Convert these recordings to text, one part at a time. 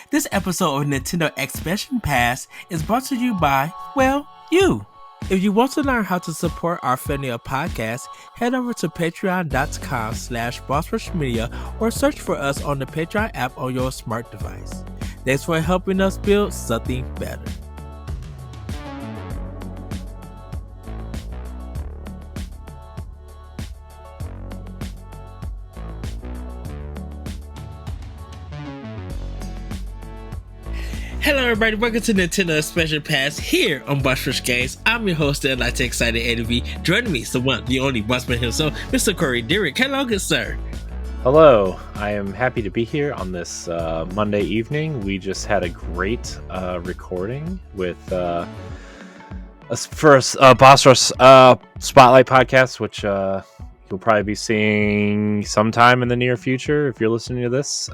This episode of Nintendo Expansion Pass is brought to you by, well, you. If you want to learn how to support our family of podcasts, head over to patreon.com/bossrushmedia or search for us on the Patreon app on your smart device. Thanks for helping us build something better. Hello everybody, welcome to Nintendo Expansion Pass here on Boss Rush Games. I'm your host, the Light Excited ADV. Joining me is the one, the only bossman himself, Mr. Corey Dirrig. Hello, good sir. Hello, I am happy to be here on this Monday evening. We just had a great recording with Boss Rush Spotlight podcast, which you'll probably be seeing sometime in the near future if you're listening to this.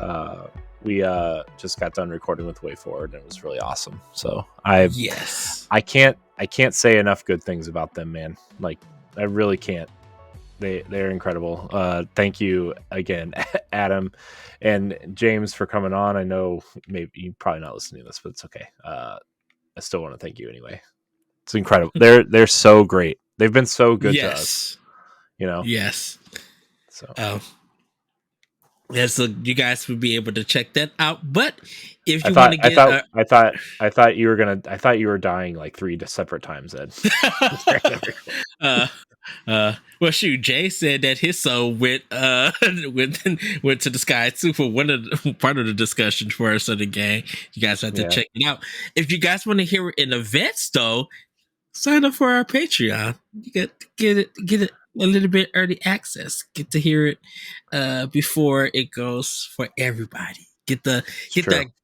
We just got done recording with Way Forward, and it was really awesome. So I can't say enough good things about them, man. Like, I really can't. They're incredible. Thank you again, Adam and James, for coming on. I know maybe you're probably not listening to this, but it's okay. I still want to thank you anyway. It's incredible. They're so great. They've been so good to us. You know. Yes. So. Yeah, so you guys would be able to check that out. But if you want to get, I thought you were dying like 3 separate times, Ed. Well, shoot, Jay said that his soul went to the sky too for part of the discussion for us of the game. You guys have to check it out. If you guys want to hear it in advance, though, sign up for our Patreon. You get it. A little bit early access. Get to hear it before it goes for everybody. Get that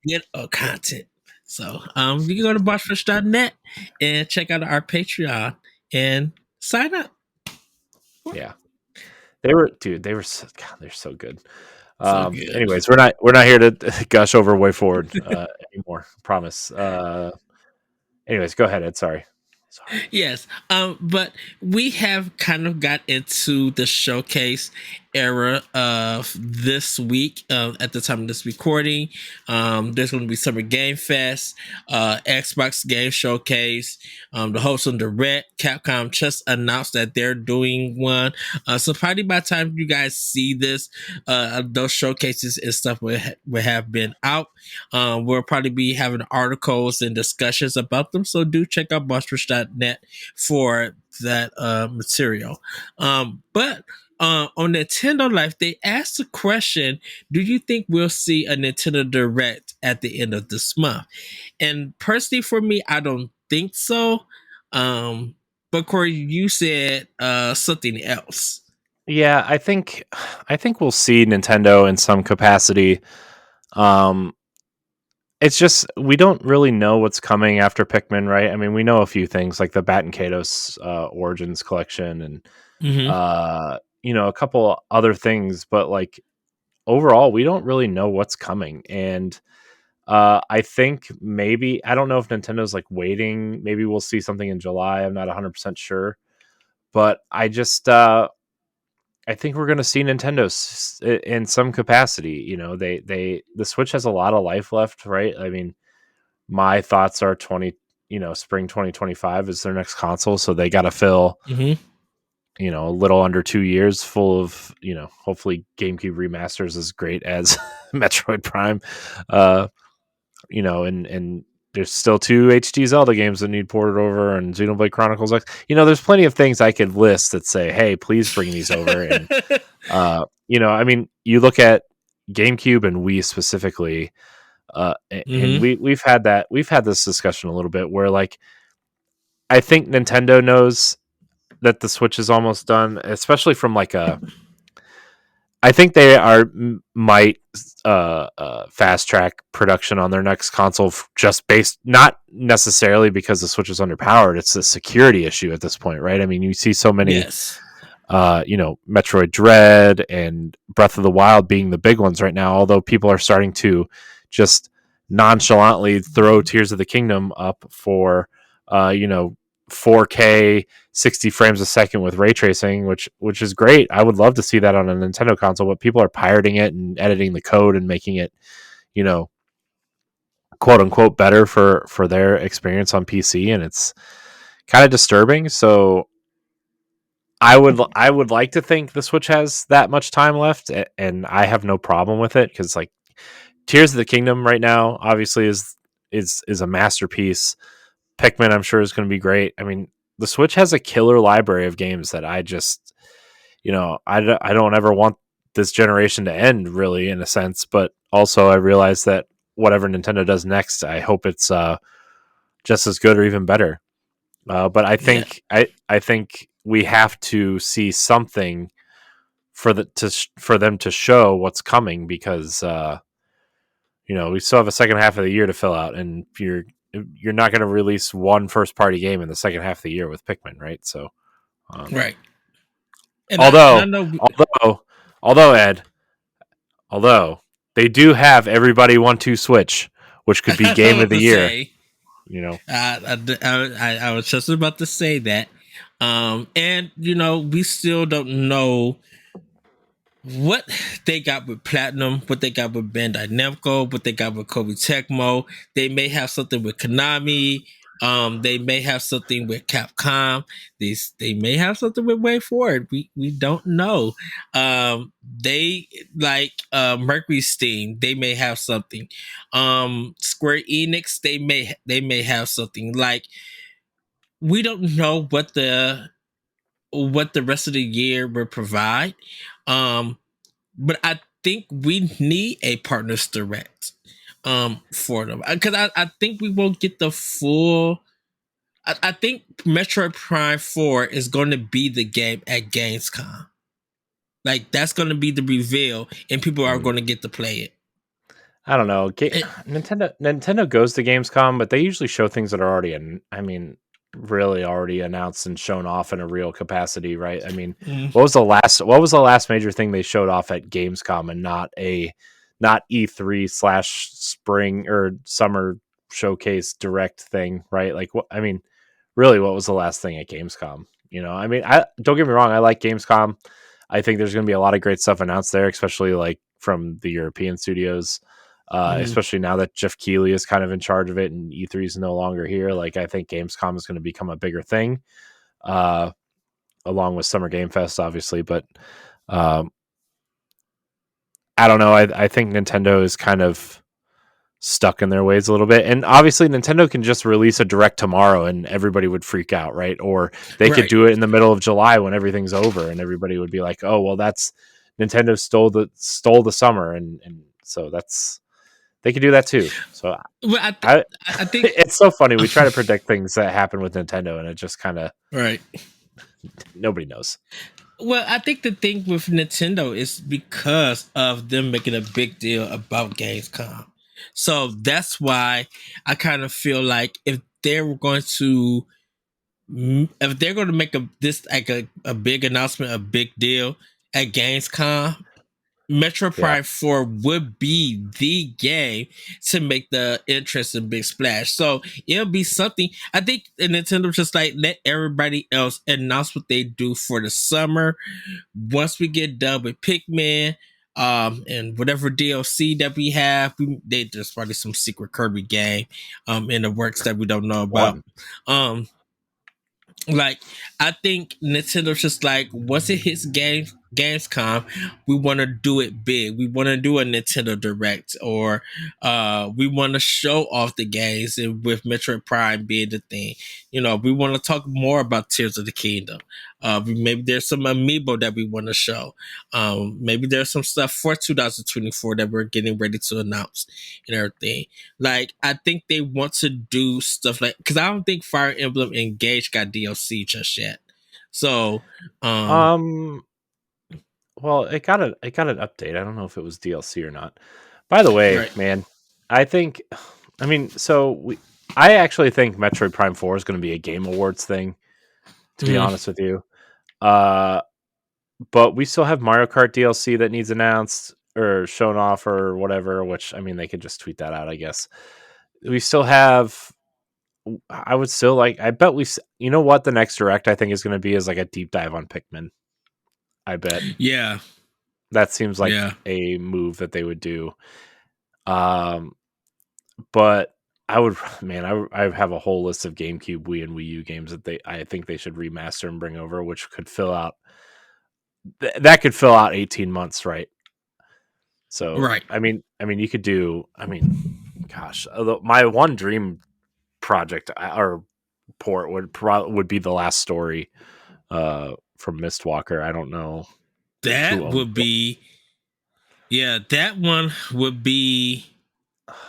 good content. So you can go to bossrush.net and check out our Patreon and sign up. Yeah, they're so good. Anyways, we're not here to gush over Way Forward anymore. Promise. Anyways, go ahead, Ed. Sorry. Yes, but we have kind of got into the showcase era of this week. At the time of this recording, there's going to be Summer Game Fest, Xbox Game Showcase, the host on Direct. Capcom just announced that they're doing one. So probably by the time you guys see this, those showcases and stuff will have been out. We'll probably be having articles and discussions about them. So do check out bossrush.net for that material. But on Nintendo Life, they asked the question, do you think we'll see a Nintendo Direct at the end of this month? And personally, for me, I don't think so. But Corey, you said something else. Yeah, I think we'll see Nintendo in some capacity. It's just we don't really know what's coming after Pikmin, right? I mean, we know a few things like the Bat and Kados Origins collection and a couple other things, but like overall, we don't really know what's coming. And I think maybe, I don't know if Nintendo's like waiting. Maybe we'll see something in July. I'm not 100% sure, but I just I think we're going to see Nintendo in some capacity. You know, the Switch has a lot of life left, right? I mean, my thoughts are spring 2025 is their next console, so they got to fill. A little under 2 years full of, hopefully GameCube remasters as great as Metroid Prime, and there's still 2 HD Zelda games that need ported over and Xenoblade Chronicles X. There's plenty of things I could list that say, hey, please bring these over. And, I mean, you look at GameCube and Wii specifically, and we've had this discussion a little bit where like, I think Nintendo knows that the Switch is almost done, especially from like I think they might fast track production on their next console just based, not necessarily because the Switch is underpowered. It's a security issue at this point, right? I mean, you see so many, Metroid Dread and Breath of the Wild being the big ones right now, although people are starting to just nonchalantly throw Tears of the Kingdom up for, 4K 60 frames a second with ray tracing, which is great. I would love to see that on a Nintendo console, but people are pirating it and editing the code and making it, quote unquote better for their experience on PC, and it's kind of disturbing. So I would like to think the Switch has that much time left, and I have no problem with it because like Tears of the Kingdom right now obviously is a masterpiece. Pikmin I'm sure is going to be great. I mean, the Switch has a killer library of games that I just I don't ever want this generation to end really in a sense, but also I realize that whatever Nintendo does next, I hope it's just as good or even better. But I Yeah. think I think we have to see something for them to show what's coming because we still have a second half of the year to fill out, and you're not going to release one first party game in the second half of the year with Pikmin, right? So, um, Right. And I although know. although although Ed, although they do have Everybody 1-2 Switch, which could be I game was of the to year. say. You know, I was just about to say that. And we still don't know what they got with Platinum, what they got with Bandai Namco, what they got with Koei Tecmo. They may have something with Konami. They may have something with Capcom. They may have something with Way Forward. We don't know. They like Mercury Steam. They may have something. Square Enix. They may have something. Like we don't know what the rest of the year will provide. Um, but I think we need a partners direct for them because I think we won't get the full. I think Metroid Prime 4 is going to be the game at Gamescom. Like that's going to be the reveal, and people are mm, going to get to play it. I don't know. It- Nintendo goes to Gamescom, but they usually show things that are already really already announced and shown off in a real capacity, right? I mean, mm, what was the last major thing they showed off at Gamescom and not E3 slash spring or summer showcase direct thing, right? Like what I mean, really what was the last thing at Gamescom? I mean, I don't get me wrong, I like Gamescom. I think there's going to be a lot of great stuff announced there, especially like from the European studios. mm. Especially now that Jeff Keighley is kind of in charge of it and E3 is no longer here. Like, I think Gamescom is going to become a bigger thing, uh, along with Summer Game Fest, obviously. But um, I don't know. I think Nintendo is kind of stuck in their ways a little bit. And obviously, Nintendo can just release a direct tomorrow and everybody would freak out, right? Or they could Right. do it in the middle of July when everything's over and everybody would be like, oh, well, that's Nintendo stole the summer. And so they could do that too. So Well, I I think it's so funny. We try to predict things that happen with Nintendo, and it just kind of right. nobody knows. Well, I think the thing with Nintendo is because of them making a big deal about Gamescom. So that's why I kind of feel like if they're going to make a big announcement, a big deal at Gamescom, Metro Yeah, Prime 4 would be the game to make the entrance a big splash. So it'll be something. I think Nintendo just like let everybody else announce what they do for the summer. Once we get done with Pikmin, and whatever DLC that we have, they just probably some secret Kirby game, in the works that we don't know about. one. Um, like I think Nintendo's just like once it hits Gamescom, we want to do it big. We want to do a Nintendo Direct, or we want to show off the games, and with Metroid Prime being the thing. We want to talk more about Tears of the Kingdom. Maybe there's some amiibo that we want to show. Maybe there's some stuff for 2024 that we're getting ready to announce and everything. Like I think they want to do stuff like because I don't think Fire Emblem Engage got DLC just yet. So, um, Um, well, it got an update. I don't know if it was DLC or not. By the way, right, man, I think, I mean, I actually think Metroid Prime 4 is going to be a Game Awards thing. To be mm, honest with you, uh, but we still have Mario Kart DLC that needs announced or shown off or whatever. Which I mean, they could just tweet that out, I guess. We still have I would still like. I bet You know what? The next direct I think is going to be is like a deep dive on Pikmin. I bet yeah, that seems like yeah, a move that they would do. Um, but I would, man, I have a whole list of GameCube, Wii, and Wii U games that I think they should remaster and bring over, which could fill out that could fill out 18 months, right? So, Right. you could do. Gosh, although my one dream project or port would be the last story from Mistwalker. I don't know who That owns would it. be, yeah, that one would be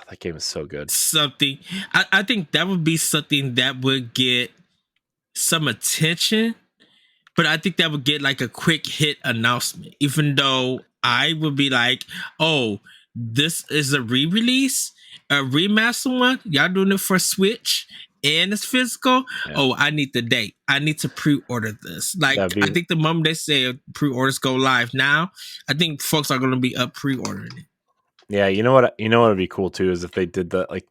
That game is so good. something. I think that would be something that would get some attention, but I think that would get like a quick hit announcement, even though I would be like, oh, this is a re-release, a remaster one. Y'all doing it for Switch and it's physical. Yeah, Oh, I need the date. I need to pre-order this. that'd Like, I be. think the moment they say pre-orders go live now, I think folks are going to be up pre-ordering it. Yeah, you know what? You know what would be cool too is if they did the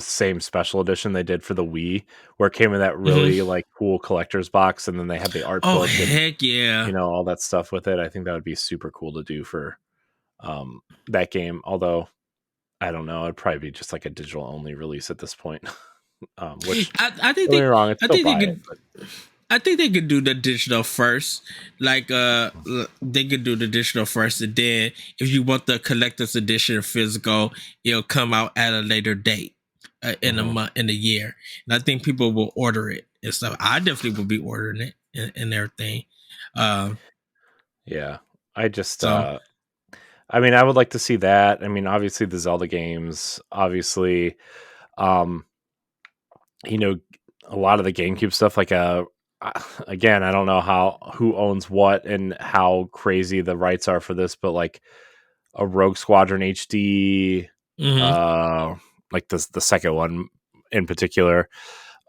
same special edition they did for the Wii, where it came in that Mm-hmm. really like cool collector's box, and then they had the art Oh, book and heck yeah. all that stuff with it. I think that would be super cool to do for that game. Although I don't know, it'd probably be just like a digital only release at this point. Which I think don't get me they, wrong, I'd I still think they buy it. could. I think they could do the digital first. Like they could do the digital first, and then if you want the collector's edition physical, it'll come out at a later date in a Mhm. month, in a year. And I think people will order it and stuff. I definitely will be ordering it and everything. Um, Yeah, I just so I would like to see that. Obviously the Zelda games, obviously, um, you know, a lot of the GameCube stuff. Again, I don't know who owns what and how crazy the rights are for this, but like a Rogue Squadron HD, mhm. uh, like the second one in particular,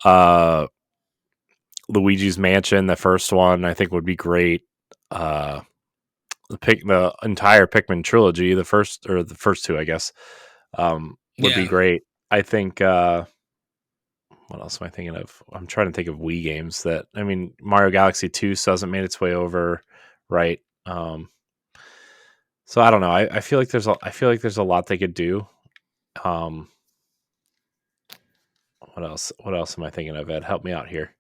uh, Luigi's Mansion, the first one, I think would be great. Uh, the entire Pikmin trilogy, the first two, I guess, would be Yeah, great. I think. What else am I thinking of? I'm trying to think of Wii games that. Mario Galaxy 2 still hasn't made its way over, right? So I don't know. I feel like there's a lot they could do. Um, what else? What else am I thinking of? Ed, help me out here.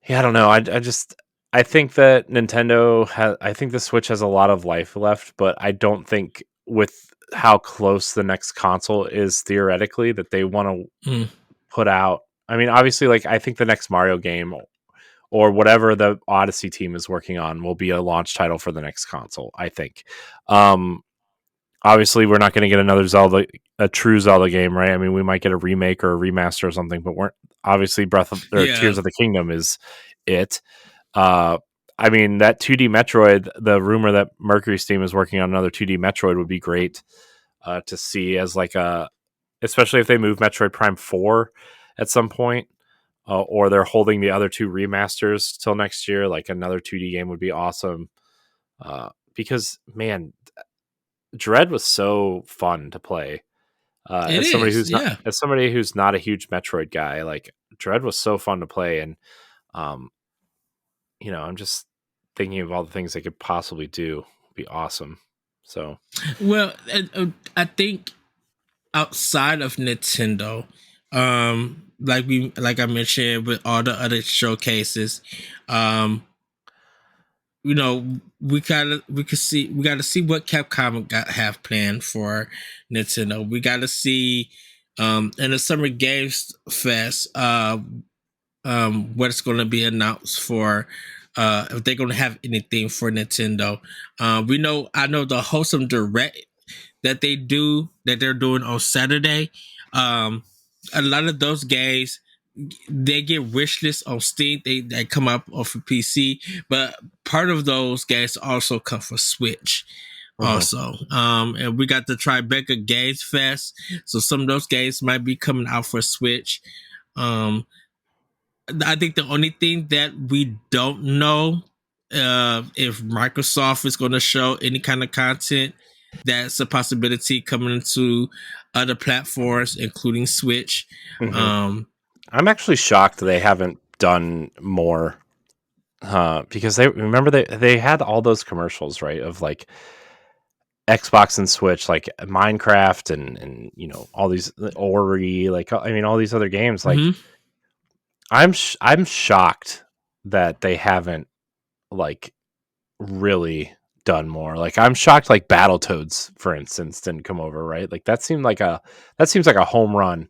Yeah, I don't know. I think that Nintendo has. I think the Switch has a lot of life left, but I don't think with how close the next console is theoretically that they want to mm, put out. Obviously, like I think the next Mario game or whatever the Odyssey team is working on will be a launch title for the next console. I think. Um, Obviously, we're not going to get another Zelda, a true Zelda game, right? We might get a remake or a remaster or something, but we're obviously Breath of or yeah. Tears of the Kingdom is it. Uh, that 2D Metroid, the rumor that Mercury Steam is working on another 2D Metroid would be great to see as like especially if they move Metroid Prime 4 at some point, or they're holding the other two remasters till next year. Like another 2D game would be awesome. Because man, Dread was so fun to play. It is. Yeah. As somebody who's not a huge Metroid guy, like Dread was so fun to play, and um, I'm just thinking of all the things they could possibly do. Would be awesome. So, Well, I think outside of Nintendo, like I mentioned with all the other showcases, um, we gotta see what Capcom have planned for Nintendo. We gotta see in the Summer Games Fest what's gonna be announced for if they're gonna have anything for Nintendo. I know the Wholesome Direct that they're doing on Saturday. Um, a lot of those games they get wish lists on Steam. They come up off of PC, but part of those games also come for Switch. mhm. Also, and we got the Tribeca Games Fest, so some of those games might be coming out for Switch. Um, I think the only thing that we don't know if Microsoft is going to show any kind of content that's a possibility coming into other platforms, including Switch. Mhm. Um, I'm actually shocked they haven't done more. Because they had all those commercials, right? Of like Xbox and Switch, like Minecraft and all these Ori, like I mean all these other games. Like Mm-hmm. I'm shocked that they haven't like really done more. Like I'm shocked like Battletoads, for instance, didn't come over, right? Like that seems like a home run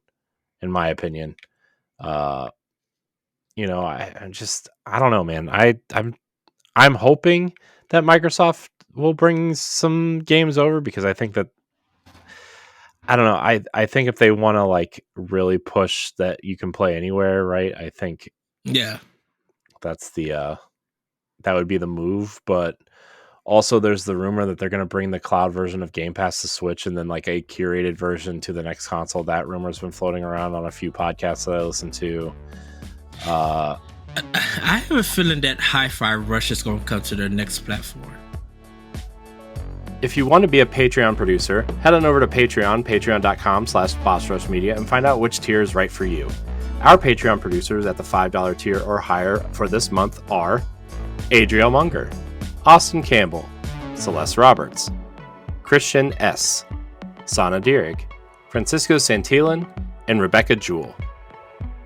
in my opinion. Uh I don't know, man. I'm hoping that Microsoft will bring some games over because I think that I don't know. I think if they want to like really push that you can play anywhere, right? I think Yeah. that's that would be the move, but also there's the rumor that they're going to bring the cloud version of Game Pass to Switch and then like a curated version to the next console. That rumor's been floating around on a few podcasts that I listen to. I have a feeling that Hi-Fi Rush is going to come to their next platform. If you want to be a Patreon producer, head on over to patreon.com/bossrushmedia and find out which tier is right for you. Our Patreon producers at the $5 tier or higher for this month are Adriel Munger, Austin Campbell, Celeste Roberts, Christian S., Sana Dirrig, Francisco Santillan, and Rebecca Jewell.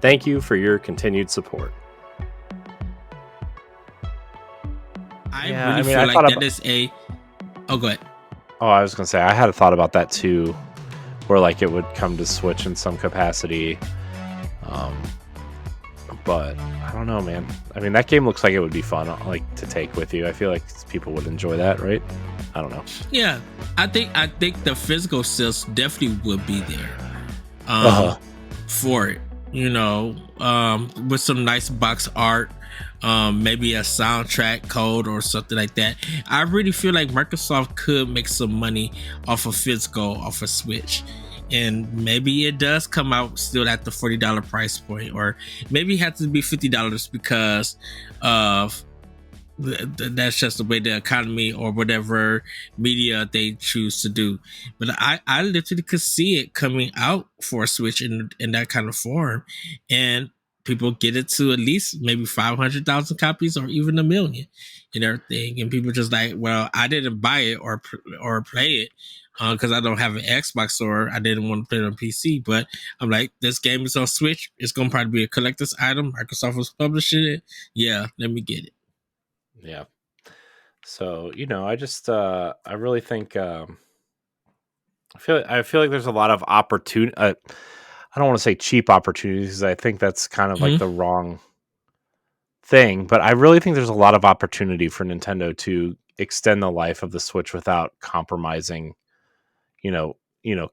Thank you for your continued support. I really feel like that is a... Oh, go ahead. Oh, I was going to say, I had a thought about that too, where like it would come to Switch in some capacity. But I don't know, man. I mean, that game looks like it would be fun, like to take with you. I feel like people would enjoy that, right? I don't know. Yeah, I think the physical sales definitely would be there for it. With some nice box art, maybe a soundtrack code or something like that. I really feel like Microsoft could make some money off of physical, off of Switch. And maybe it does come out still at the $40 price point, or maybe it has to be $50 because of that's just the way the economy or whatever media they choose to do. But I literally could see it coming out for a Switch in that kind of form, and people get it to at least maybe 500,000 copies or even 1,000,000 and everything. And people just like, well, I didn't buy it or play it because I don't have an Xbox or I didn't want to play it on PC. But I'm like, this game is on Switch. It's gonna probably be a collector's item. Microsoft was publishing it. Yeah, let me get it. Yeah. So, I really think I feel like there's a lot of opportunity. I don't want to say cheap opportunities. I think that's kind of like the wrong thing, but I really think there's a lot of opportunity for Nintendo to extend the life of the Switch without compromising,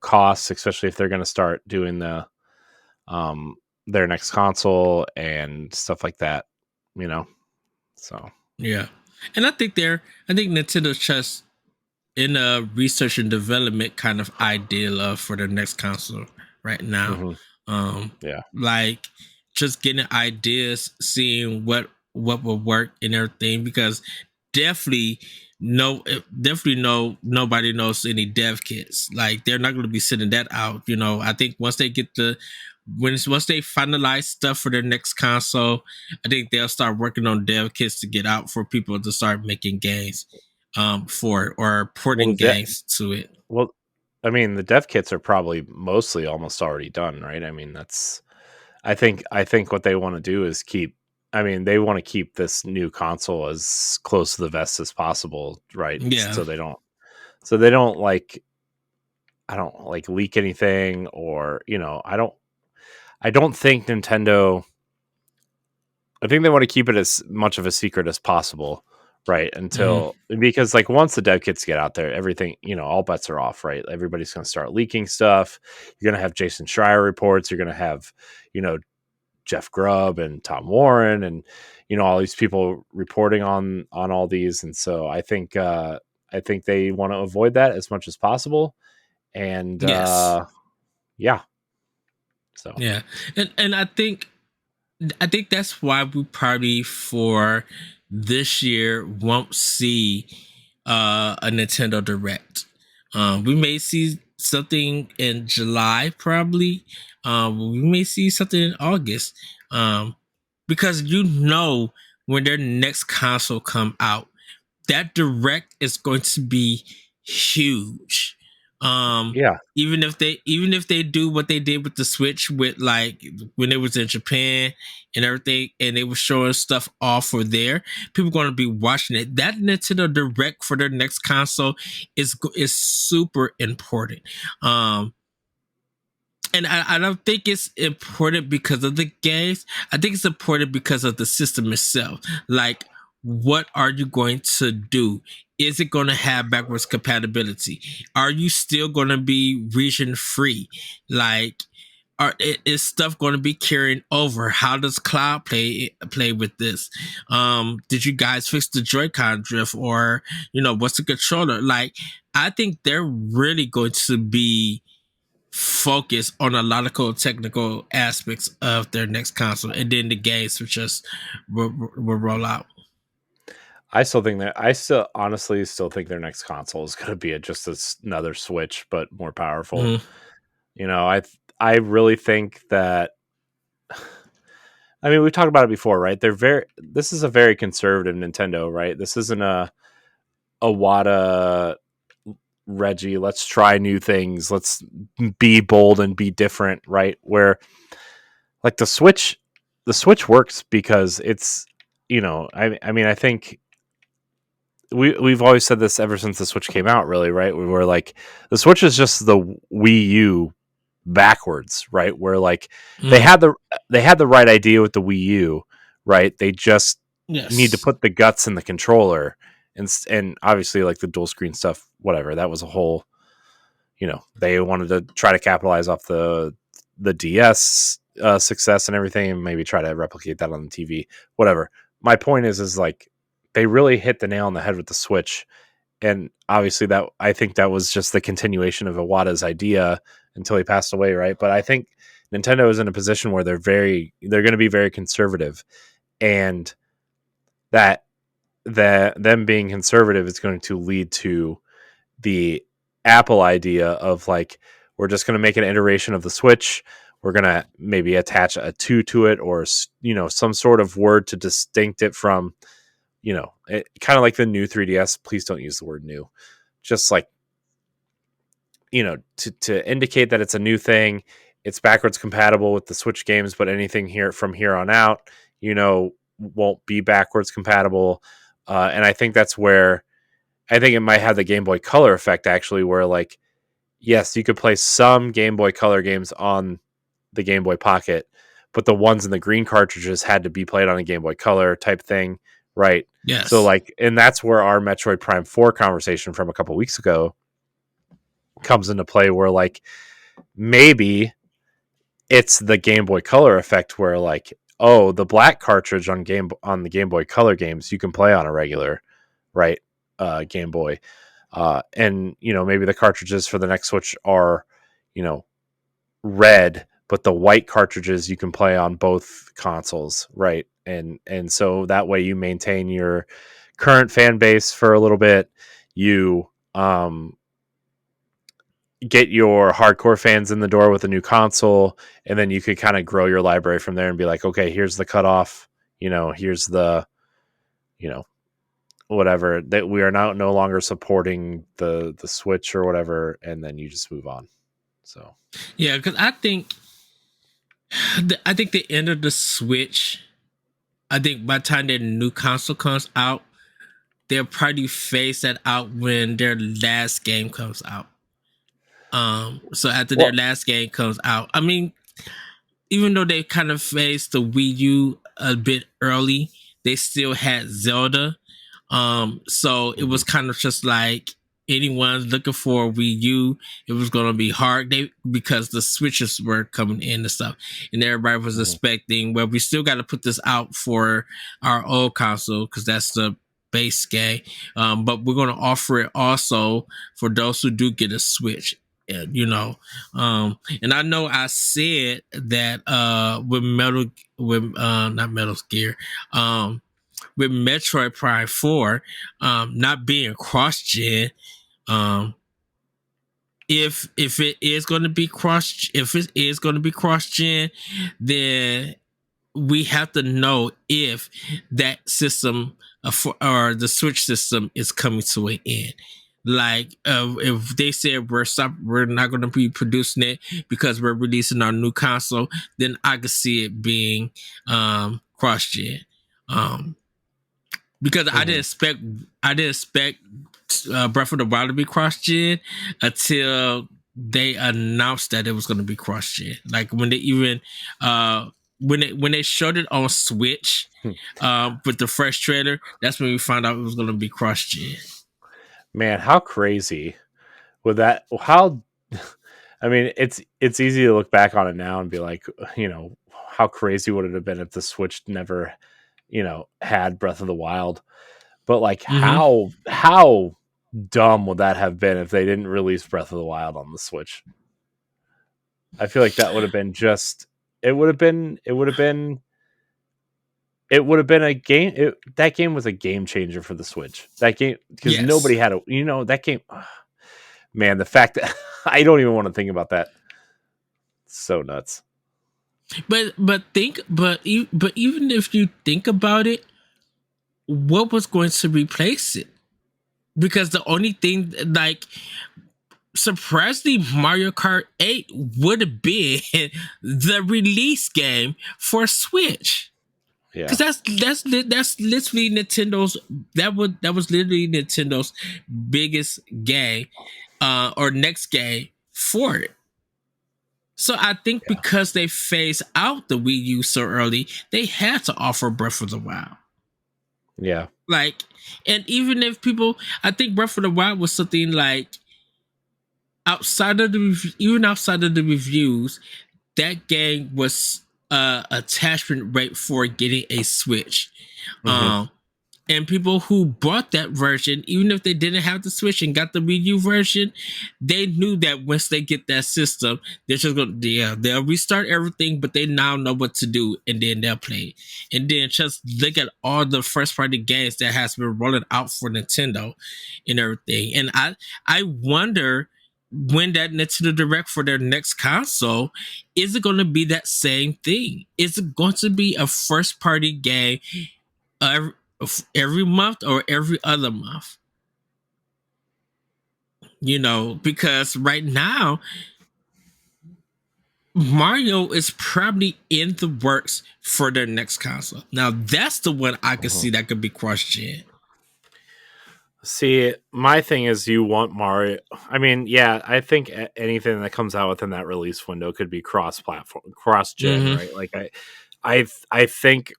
costs, especially if they're going to start doing their next console and stuff like that, So yeah, and I think Nintendo's just in a research and development kind of idea for their next console right now. Yeah, Like just getting ideas, seeing what will work and everything, because definitely nobody knows any dev kits. Like they're not going to be sending that out. I think once they get once they finalize stuff for their next console, I think they'll start working on dev kits to get out for people to start making games for it or porting games to it. Well, I mean, the dev kits are probably mostly almost already done, right? I mean, I think what they want to do is they want to keep this new console as close to the vest as possible, right? Yeah. So they don't like I don't like leak anything or, I don't think Nintendo I think they want to keep it as much of a secret as possible, right? Because like once the dev kits get out there, everything, all bets are off, right? Everybody's going to start leaking stuff. You're going to have Jason Schreier reports. You're going to have, Jeff Grubb and Tom Warren and, all these people reporting on all these. And so I think they want to avoid that as much as possible. And Yes. yeah. So yeah, and I think that's why we probably for this year won't see a Nintendo Direct. We may see something in July, probably. We may see something in August. Because when their next console come out, that Direct is going to be huge. Yeah. Even if they do what they did with the Switch, with like when it was in Japan and everything, and they were showing stuff off for there, people going to be watching it. That Nintendo Direct for their next console is super important. Um, and I don't think it's important because of the games. I think it's important because of the system itself. Like, what are you going to do? Is it going to have backwards compatibility? Are you still going to be region free? Like, is stuff going to be carrying over? How does cloud play with this? Did you guys fix the Joy-Con drift, or what's the controller like? I think they're really going to be focus on a lot of cool technical aspects of their next console, and then the games will roll out. I still honestly still think their next console is going to be just another Switch, but more powerful. Mm-hmm. I really think that. I mean, we've talked about it before, right? This is a very conservative Nintendo, right? This isn't a Wada Reggie. Let's try new things. Let's be bold and be different, right? Where like the Switch works because it's I mean I think we've always said this ever since the Switch came out, really, right? We were like, the Switch is just the Wii U backwards, right? Where like they Mm. had the they had the right idea with the Wii U, right? They just need to Yes. put the guts in the controller, and obviously like the dual screen stuff, whatever. That was a whole, they wanted to try to capitalize off the DS success and everything, and maybe try to replicate that on the TV, whatever. My point is like they really hit the nail on the head with the Switch, and obviously that I think that was just the continuation of Iwata's idea until he passed away, right? But I think Nintendo is in a position where they're going to be very conservative, and that them being conservative is going to lead to the Apple idea of like, we're just going to make an iteration of the Switch. We're going to maybe attach a 2 to it, or some sort of word to distinct it from, kind of like the new 3DS. Please don't use the word new. Just like, to indicate that it's a new thing. It's backwards compatible with the Switch games, but anything here from here on out, won't be backwards compatible. And I think that's where I think it might have the Game Boy Color effect, actually, where like, yes, you could play some Game Boy Color games on the Game Boy Pocket, but the ones in the green cartridges had to be played on a Game Boy Color type thing, right? So Yes. like, and that's where our Metroid Prime 4 conversation from a couple weeks ago comes into play, where like maybe it's the Game Boy Color effect, where like, oh, the black cartridge on the Game Boy Color games you can play on a regular, right, Game Boy, and maybe the cartridges for the next Switch are red, but the white cartridges you can play on both consoles, right? And so that way you maintain your current fan base for a little bit. You get your hardcore fans in the door with a new console, and then you could kind of grow your library from there and be like, okay, here's the cutoff, here's the, you know, whatever, that we are now no longer supporting the Switch or whatever, and then you just move on. So Yeah, because I think the end of the Switch. I think by the time their new console comes out, they'll probably phase that out when their last game comes out. So after their well, last game comes out, I mean, even though they kind of phased the Wii U a bit early, they still had Zelda. So it was mhm, kind of just like anyone looking for a Wii U, it was gonna be hard. Because the switches were coming in and stuff, and everybody was mhm. expecting, well, we still got to put this out for our old console because that's the base game. But we're gonna offer it also for those who do get a Switch. And I know I said that with not Metal Gear, with Metroid Prime 4 not being cross gen, um if it is going to be cross gen, then we have to know if that system or the Switch system is coming to an end. Like if they said we're not going to be producing it because we're releasing our new console, then I could see it being cross gen. Um, because I didn't expect Breath of the Wild to be cross gen until they announced that it was going to be cross gen. Like when they even when they showed it on Switch with the fresh trailer, that's when we found out it was going to be cross gen. Man, how crazy would that? How? I mean, it's easy to look back on it now and be like, how crazy would it have been if the Switch never, had Breath of the Wild? But like, Mm-hmm. how dumb would that have been if they didn't release Breath of the Wild on the Switch? I feel like that would have been just. It would have been a game. That game was a game changer for the Switch. That game, because Yes, nobody had that game. Man, the fact that I don't even want to think about that. It's so nuts. but even if you think about it, what was going to replace it? Because the only thing, like, surprisingly, Mario Kart 8 would have been the release game for Switch. Yeah, Because that's literally Nintendo's that was literally Nintendo's biggest game or next game for it. So I think yeah, because they phased out the Wii U so early, they had to offer Breath of the Wild. yeah. Like, and even if people, I think Breath of the Wild was something like even outside of the reviews, that game was attachment rate for getting a Switch. Hmm. Um, and people who bought that version, even if they didn't have the Switch and got the Wii U version, they knew that once they get that system, they're just gonna they'll restart everything, but they now know what to do, and then they'll play. And then just look at all the first party games that has been rolling out for Nintendo and everything. And I wonder when that Nintendo Direct for their next console, is it going to be that same thing? Is it going to be a first party game every, every month or every other month? Because right now, Mario is probably in the works for their next console. Now, that's the one I could Hmm. see that could be cross gen. See, my thing is, you want Mario. I mean, yeah, I think anything that comes out within that release window could be cross-platform, cross-gen, Mm-hmm. right? Like, I think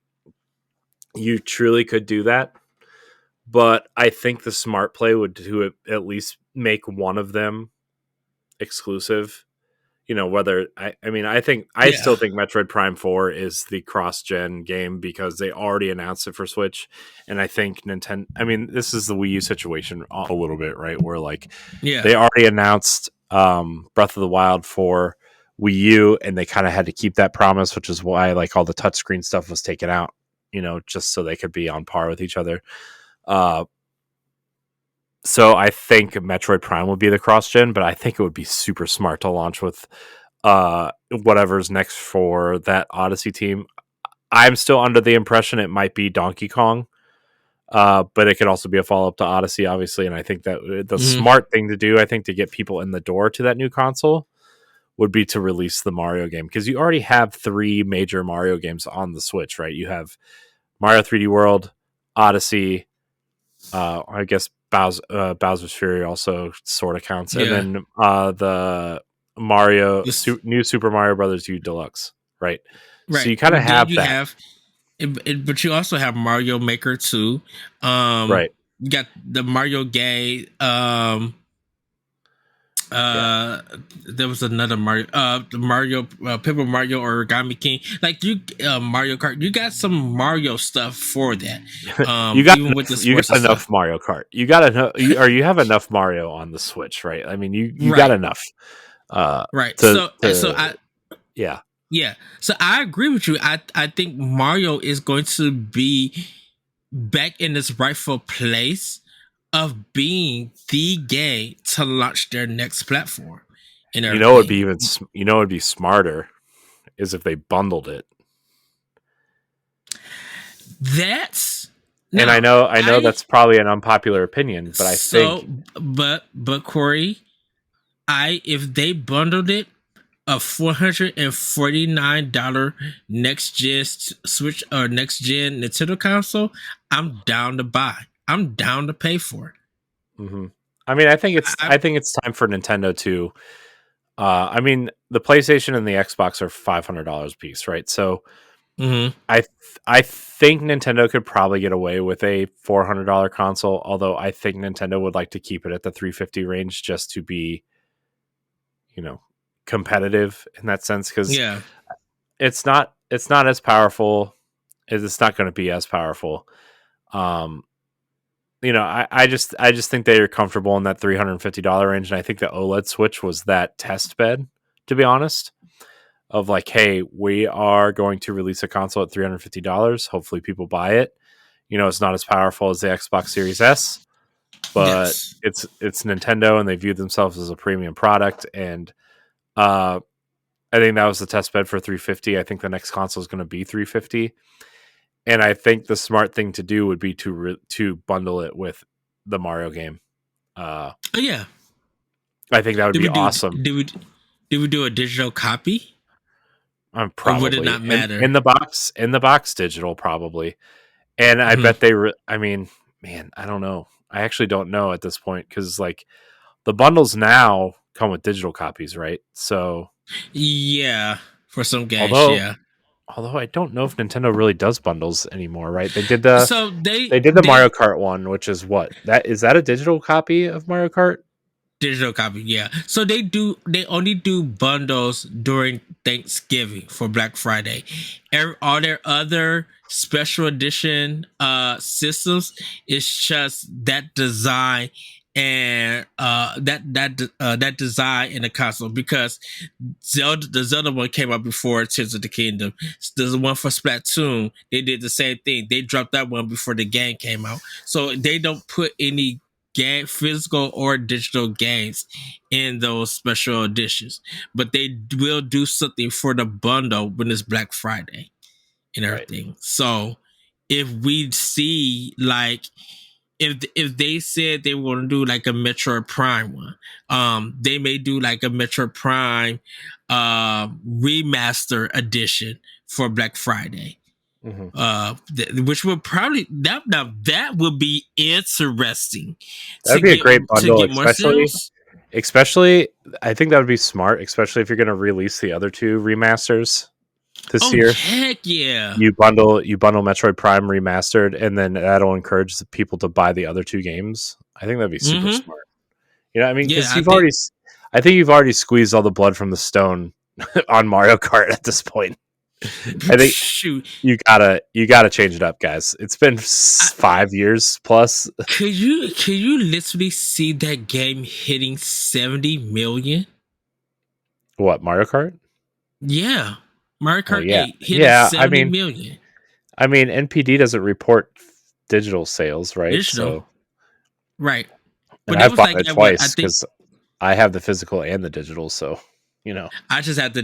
you truly could do that, but I think the smart play would do it, at least make one of them exclusive. Whether I mean, I Yeah. still think Metroid Prime 4 is the cross-gen game because they already announced it for Switch, and I think Nintendo. I mean, this is the Wii U situation a little bit, right? Where like Yeah. they already announced Breath of the Wild for Wii U, and they kind of had to keep that promise, which is why like all the touchscreen stuff was taken out. Just so they could be on par with each other. Uh, so I think Metroid Prime would be the cross gen, but I think it would be super smart to launch with whatever's next for that Odyssey team. I'm still under the impression it might be Donkey Kong, but it could also be a follow up to Odyssey, obviously. And I think that the Mm-hmm. smart thing to do, I think, to get people in the door to that new console would be to release the Mario game, because you already have three major Mario games on the Switch, right? You have Mario 3D World, Odyssey, I guess Bowser's Fury also sort of counts, and Yeah. then the This New Super Mario Brothers U Deluxe, right? So right. you kind of And then have you that, have but you also have Mario Maker too. right? You got the Mario game. Yeah, Uh, there was another Mario. The Mario, Paper Mario Origami King. Like Mario Kart. You got some Mario stuff for that. Even with the you sports and got enough stuff. Mario Kart. You got enough, or you have enough Mario on the Switch, right? I mean, you got Right. enough uh, Right. to So to I yeah. yeah. So I agree with you. I think Mario is going to be back in its rightful place of being the game to launch their next platform and It'd be everything. it'd be smarter is if they bundled it. That's And I No, know I that's probably an unpopular opinion, but I so think but Corey, I if they bundled it a $449 next gen Switch or next gen Nintendo console, I'm down to buy. I'm down to pay for it. mhm. I mean, I think it's time for Nintendo to I mean, the PlayStation and the Xbox are $500 a piece, right? So Mhm. I think Nintendo could probably get away with a $400 console, although I think Nintendo would like to keep it at the 350 range just to be, you know, competitive in that sense cuz Yeah. it's not as powerful, it's not going to be as powerful. Um I just think they are comfortable in that $350 range, and I think the OLED Switch was that test bed, to be honest, of like, hey, we are going to release a console at $350. Hopefully, people buy it. It's not as powerful as the Xbox Series S, but Yes. it's Nintendo, and they view themselves as a premium product. And uh, I think that was the test bed for 350. I think the next console is going to be 350, and I think the smart thing to do would be to bundle it with the Mario game. Uh, Oh yeah. I think that would Did be we do awesome. did we do a digital copy? Or would it Probably not matter? in the box digital probably, and I Mhm. bet I mean, man, I don't know. I actually don't know at this point because like the bundles now come with digital copies, right? So Yeah. For some games, although yeah. although I don't know if Nintendo really does bundles anymore, right? So They did the Mario they Kart one, which is what that is that a digital copy of Mario Kart? digital copy, yeah. So they only do bundles during Thanksgiving for Black Friday. All their other special edition systems is just that design and that design in the console because the Zelda one came out before Tears of the Kingdom. There's one for Splatoon. They did the same thing. They dropped that one before the game came out. So they don't put any physical or digital games in those special editions, but they will do something for the bundle when it's Black Friday and Right. everything. So if we see like if they said they were going to do like a Metroid Prime one, they may do like a Metroid Prime remaster edition for Black Friday. Hmm. Which would probably that would be interesting That'd be a great to bundle, get more sales. especially I think that would be smart, especially if you're going to release the other two remasters this Oh year. heck yeah! You bundle Metroid Prime remastered, and then that'll encourage the people to buy the other two games. I think that'd be super Mm-hmm. smart. I mean, Yeah, because I think you've already squeezed all the blood from the stone on Mario Kart at this point. I think shoot. you gotta change it up, guys. It's been I, 5 years plus. could you literally see that game hitting 70 million? What, Mario Kart? Yeah, Mario Well, Kart yeah, 8 hitting yeah. 70 million I mean, NPD doesn't report digital sales, right? digital, So, right? and But that I've was bought like it at what I twice think. because I have the physical and the digital. So, you know, I just have the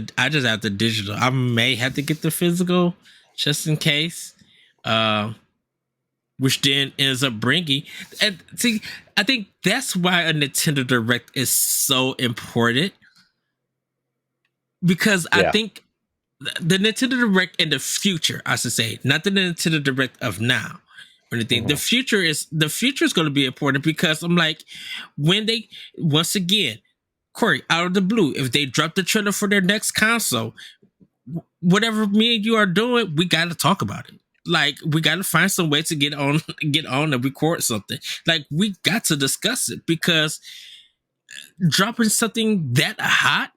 digital. I may have to get the physical just in case. Uh, which then ends up bringing and see I think that's why a Nintendo Direct is so important because I yeah. think the Nintendo Direct in the future, I should say, not the Nintendo Direct of now or anything. Hmm. The future is going to be important because I'm like when they once again Corey out of the blue if they drop the trailer for their next console, whatever me and you are doing, we got to talk about it. Like we got to find some way to get on and record something. Like we got to discuss it because dropping something that hot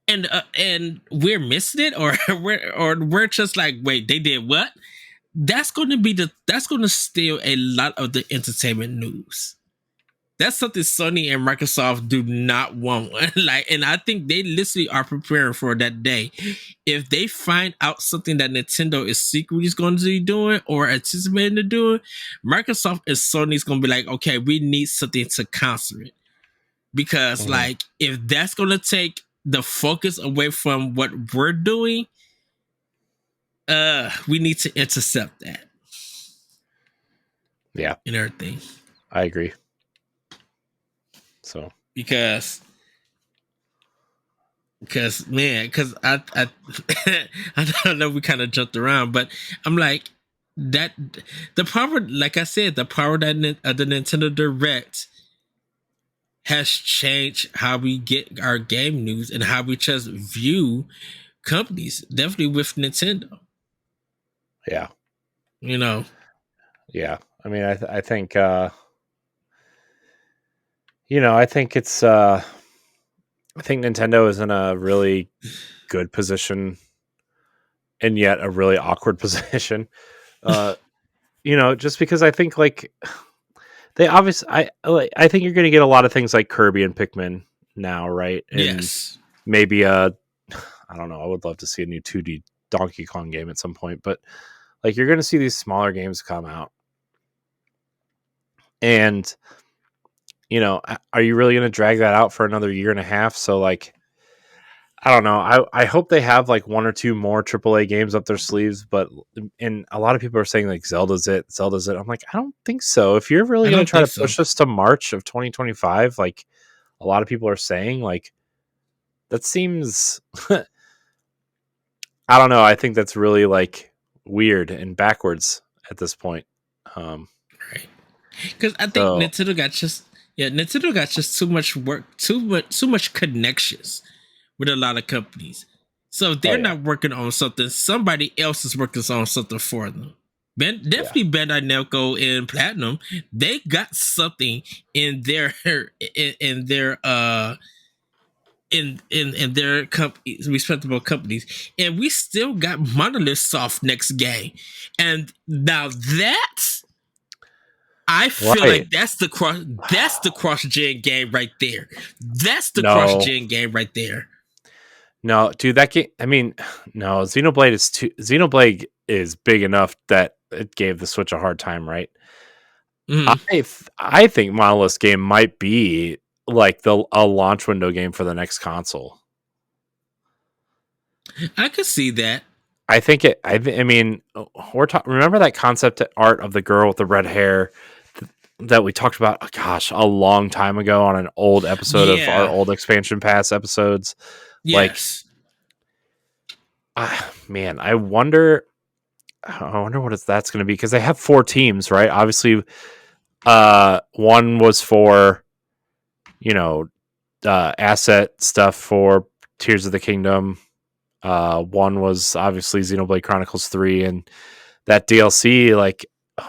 and we're missing it or we're just like wait they did what? That's going to steal a lot of the entertainment news. That's something Sony and Microsoft do not want. Like, and I think they literally are preparing for that day. If they find out something that Nintendo is secretly going to be doing or anticipating to do, Microsoft and Sony's going to be like, okay, we need something to counter it. Because, Hmm. like, if that's going to take the focus away from what we're doing, we need to intercept that. Yeah, and everything. I agree. So Because man, because I know we kind of jumped around, but I'm like that the power, like I said, the power that the Nintendo Direct has changed how we get our game news and how we just view companies. Definitely with Nintendo, yeah, you know. yeah. I mean, I think I think it's I think Nintendo is in a really good position and yet a really awkward position. Uh, just because I think like they obviously I think you're going to get a lot of things like Kirby and Pikmin now, right? And Yes, maybe I don't know. I would love to see a new 2D Donkey Kong game at some point, but like you're going to see these smaller games come out, and are you really going to drag that out for another year and a half? So like, I don't know. I hope they have like one or two more AAA games up their sleeves, but and a lot of people are saying like Zelda's it, Zelda's it. I'm like, I don't think so. If you're really I going to don't try think to so. push us to March of 2025, like a lot of people are saying, like that seems I don't know. I think that's really like weird and backwards at this point. Um, Right. Because I think so Nintendo got just too much work, too much connections with a lot of companies. So if oh they're yeah, not working on something, somebody else is working on something for them. yeah, Definitely Bandai Namco and Platinum, they got something in their in their in their respectable companies, and we still got Monolith Soft next game, and now that's I feel right. like that's the cross gen game right there. That's the cross No, gen game right there. no, dude, that game. I mean, no, Xenoblade is big enough that it gave the Switch a hard time, right? Mm, I think Monolith's game might be like a launch window game for the next console. I could see that. I think it. I mean, we're talking. Remember that concept art of the girl with the red hair that we talked about? Oh, gosh, a long time ago on an old episode of our Yeah. old expansion pass episodes. Like, Yes. man, I wonder. That's going to be because they have 4 teams, right? Obviously, one was for you know asset stuff for Tears of the Kingdom. One was obviously Xenoblade Chronicles 3, and that DLC. Like,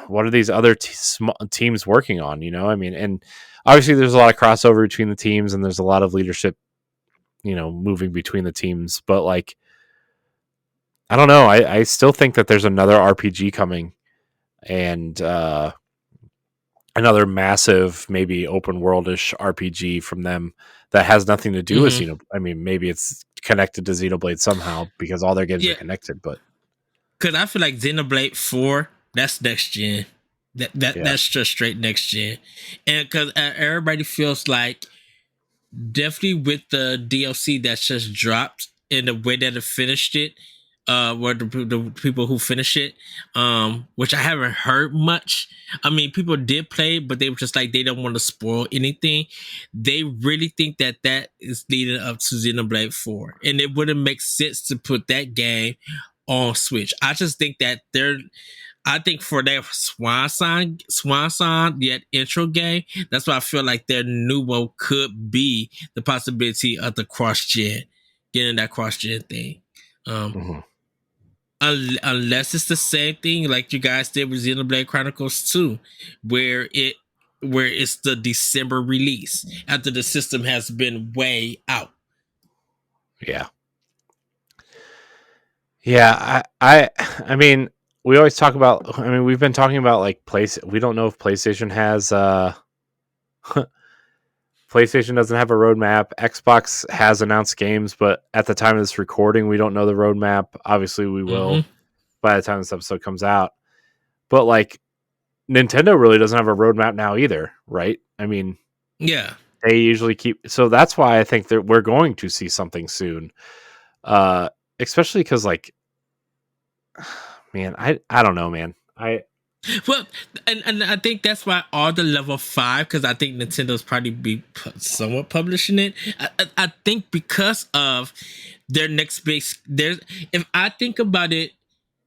what are these other teams working on? I mean, and obviously there's a lot of crossover between the teams, and there's a lot of leadership, moving between the teams. But like, I don't know. I still think that there's another RPG coming, and another massive, maybe open worldish RPG from them that has nothing to do with Mm-hmm. Xenoblade. I mean, maybe it's connected to Xenoblade somehow because all their games are Yeah. connected. But Because I feel like Xenoblade 4, that's next gen. yeah, That's just straight next gen. And because everybody feels like definitely with the DLC that's just dropped and the way that it finished it, where the people who finish it, which I haven't heard much. I mean, people did play, but they were just like they don't want to spoil anything. They really think that that is leading up to Xenoblade 4, and it wouldn't make sense to put that game on Switch. I just think that they're I think for their Swan Song, that intro game, that's why I feel like their new one could be the possibility of the cross gen, getting that cross gen thing. Um, mhm. Unless it's the same thing like you guys did with Xenoblade Chronicles 2, where it's the December release after the system has been way out. Yeah. Yeah, I mean, we always talk about. I mean, we've been talking about like place. We don't know if PlayStation has. PlayStation doesn't have a roadmap. Xbox has announced games, but at the time of this recording, we don't know the roadmap. Obviously, we Mm-hmm. will by the time this episode comes out. But like, Nintendo really doesn't have a roadmap now either, right? I mean, Yeah. they usually keep. So that's why I think that we're going to see something soon. Uh, Especially because like, man, I don't know, man. Well, and I think that's why all the level 5, because I think Nintendo's probably be somewhat publishing it. I think because of their next big, there's, if I think about it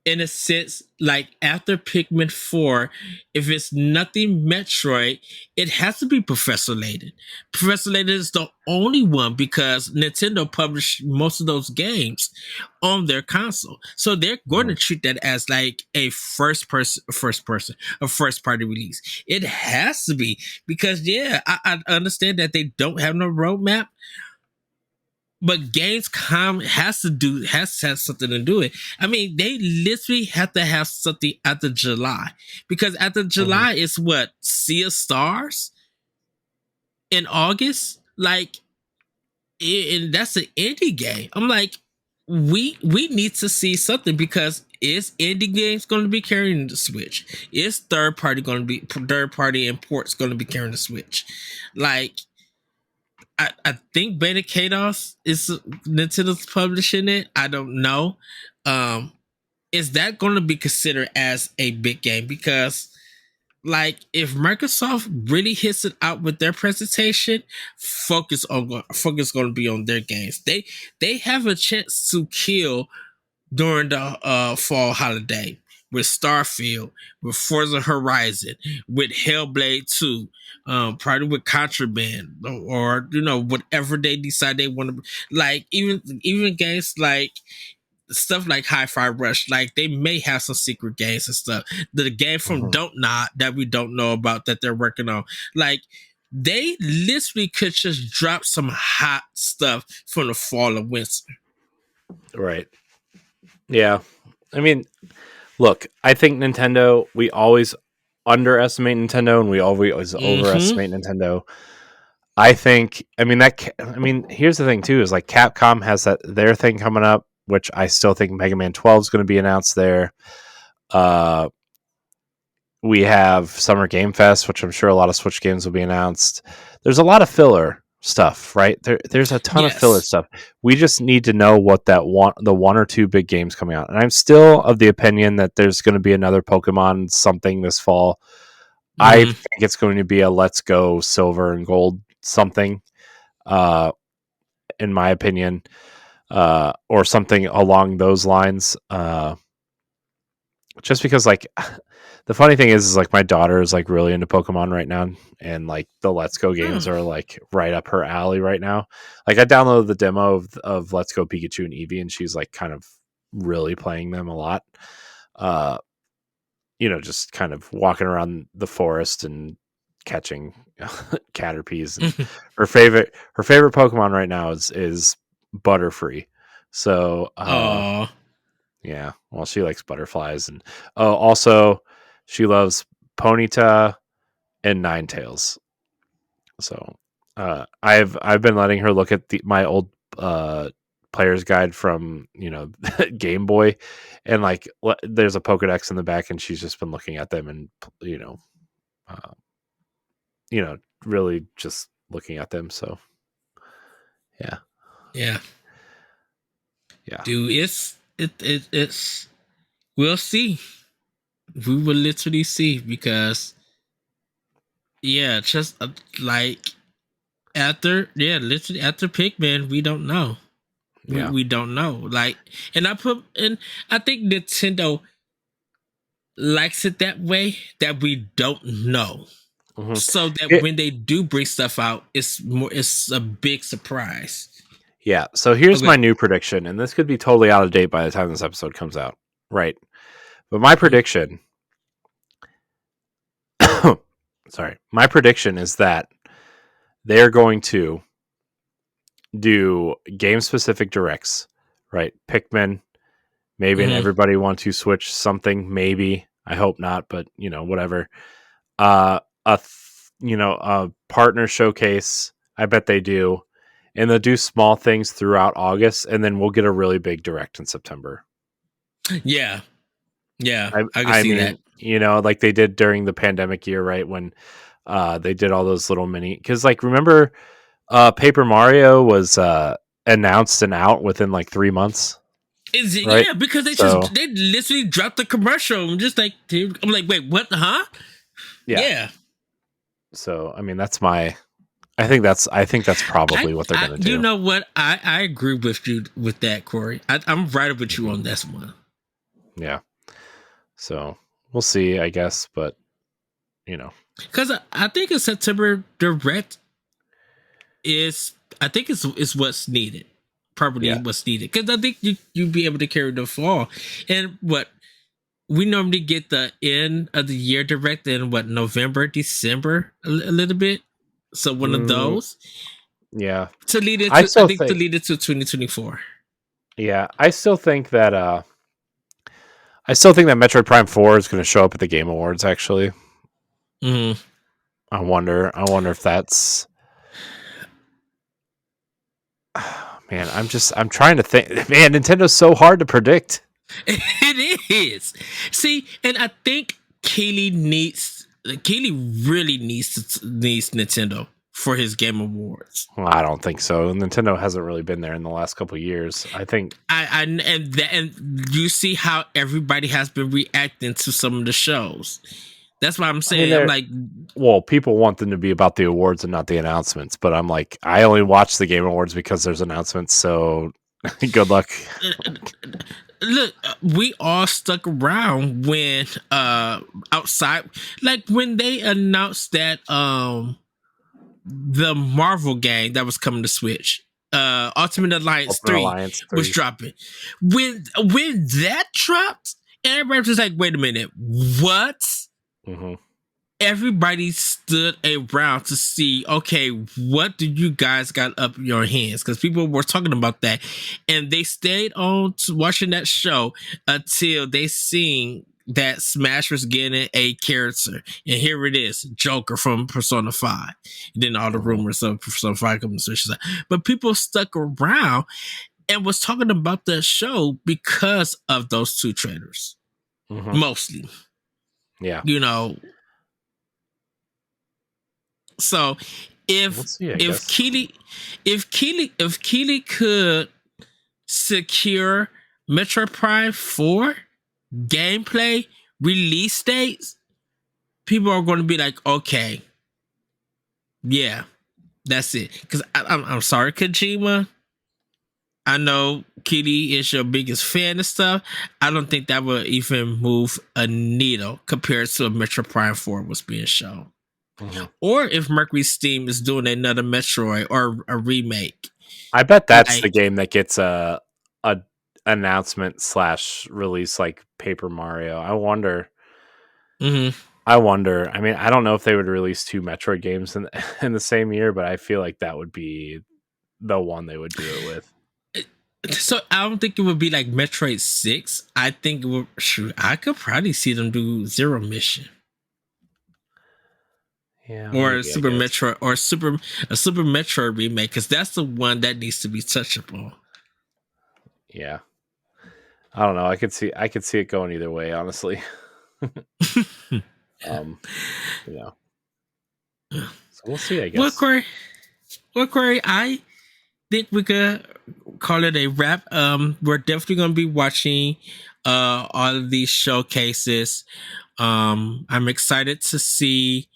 in a sense, like after Pikmin 4, if it's nothing Metroid, it has to be Professor Layton. Professor Layton is the only one because Nintendo published most of those games on their console. So they're going to Mhm. treat that as like a a first party release. It has to be because yeah, I understand that they don't have no roadmap, but Gamescom has to have something to do it. I mean, they literally have to have something after July because after Mhm. July is what Sea of Stars in August, like, and that's an indie game. I'm like, we need to see something because is indie games going to be carrying the Switch? Is third party imports going to be carrying the Switch? Like, I think Beta Kados is Nintendo's publishing it. I don't know. Um, is that going to be considered as a big game? Because like if Microsoft really hits it out with their presentation, focus going to be on their games. They have a chance to kill during the fall holiday with Starfield, with Forza Horizon, with Hellblade 2, probably with Contraband, or you know whatever they decide they want to. Like even games like stuff like Hi-Fi Rush, like they may have some secret games and stuff. The game from Mhm. Don't Not that we don't know about that they're working on, like. They literally could just drop some hot stuff from the fall of winter. Right. Yeah. I mean, look, I think Nintendo, we always underestimate Nintendo and we always Mm-hmm. overestimate Nintendo. I think, I mean, I mean, here's the thing too is like Capcom has that their thing coming up, which I still think Mega Man 12 is going to be announced there. Uh, we have Summer Game Fest, which I'm sure a lot of Switch games will be announced. There's a lot of filler stuff, right? There's a ton of filler Yes. stuff. We just need to know what the one or two big games coming out. And I'm still of the opinion that there's going to be another Pokemon something this fall. I Mm-hmm. think it's going to be a Let's Go Silver and Gold something, uh, in my opinion, or something along those lines. Just because like the funny thing is like my daughter is like really into Pokemon right now, and like the Let's Go games Oh. are like right up her alley right now. Like I downloaded the demo of Let's Go Pikachu and Eevee, and she's like kind of really playing them a lot. Uh, just kind of walking around the forest and catching caterpies, and her favorite Pokemon right now is Butterfree. So Oh. yeah, well, she likes butterflies, and oh, also she loves Ponyta and Ninetales. So I've been letting her look at my old uh, player's guide from Game Boy, and like there's a Pokedex in the back, and she's just been looking at them and uh, really just looking at them. So yeah, Yeah. yeah, Dude, it's we'll see. We will literally see because yeah, just like literally after Pikmin, we don't know. We yeah. we don't know. Like, and I think Nintendo likes it that way that we don't know. hmm So that when they do bring stuff out, it's a big surprise. Yeah. So here's my Okay. new prediction, and this could be totally out of date by the time this episode comes out. Right. But my prediction, sorry, my prediction is that they're going to do game specific directs, right? Pikmin, maybe, and Mm-hmm. everybody want to switch something, maybe. I hope not, but whatever. Uh, a partner showcase. I bet they do, and they'll do small things throughout August, and then we'll get a really big direct in September. Yeah. Yeah. I I can I see that. mean, like they did during the pandemic year, right? When they did all those little mini, because like remember, Paper Mario was announced and out within like 3 months. right? Yeah, because So they literally dropped the commercial. I'm just like, dude, I'm like, wait, what? Huh? yeah. Yeah. So I mean, I think that's probably what they're going to You do. know what? I agree with you with that, Corey. I'm right with you Mhm. on this one. Yeah. So we'll see, I guess, but you know, Because I think a September direct is, I think it's what's needed. Probably yeah. what's needed. Because I think you'd be able to carry the fall. And what we normally get the end of the year direct in what, November, December, a little bit. So one of Mm, those yeah. to lead it I to, I still think to think, lead it to 2024. yeah, I still think that Metroid Prime 4 is going to show up at the Game Awards. Actually, Mm. I wonder if that's. Man, I'm trying to think. Man, Nintendo's so hard to predict. It is. See, and I think Keely really needs Nintendo for his Game Awards. Well, I don't think so. Nintendo hasn't really been there in the last couple of years. I think. And you see how everybody has been reacting to some of the shows. That's why I'm I mean, saying, I'm like, well, people want them to be about the awards and not the announcements. But I'm like, I only watch the Game Awards because there's announcements. So, good luck. look, we all stuck around when outside, like when they announced that the Marvel game that was coming to Switch, Ultimate Alliance Ultimate 3 Alliance was 3. dropping. When that dropped, everybody was like, wait a minute, what? Mm-hmm. Everybody stood around to see, okay, what do you guys got up your hands? Because people were talking about that, and they stayed on to watching that show until they seen that Smash was getting a character, and here it is, Joker from Persona 5. And then all the Mm-hmm. rumors of Persona 5 coming to Switch, but people stuck around and was talking about the show because of those two trailers, Mm-hmm. mostly. Yeah. You know, so We'll if see, I if guess. Keely could secure Metro Prime 4 gameplay release dates, people are going to be like, okay, yeah, that's it. Because I'm sorry, Kojima. I know Keely is your biggest fan and stuff. I don't think that would even move a needle compared to a Metro Prime 4 was being shown. Mm-hmm. Or if Mercury Steam is doing another Metroid or a remake. I bet that's the Like, game that gets a announcement / release like Paper Mario. mhm. I wonder. I mean, I don't know if they would release two Metroid games in in the same year, but I feel like that would be the one they would do it with. So I don't think it would be like Metroid 6. I think it would, shoot, I could probably see them do Zero Mission. Yeah, Or a maybe I Super guess. Metroid or a Super Metroid remake, because that's the one that needs to be touchable. Yeah, I don't know. I could see it going either way, honestly. Um, yeah. So we'll see, I well, guess. Corey, I think we could call it a wrap. We're definitely gonna be watching all of these showcases. I'm excited to see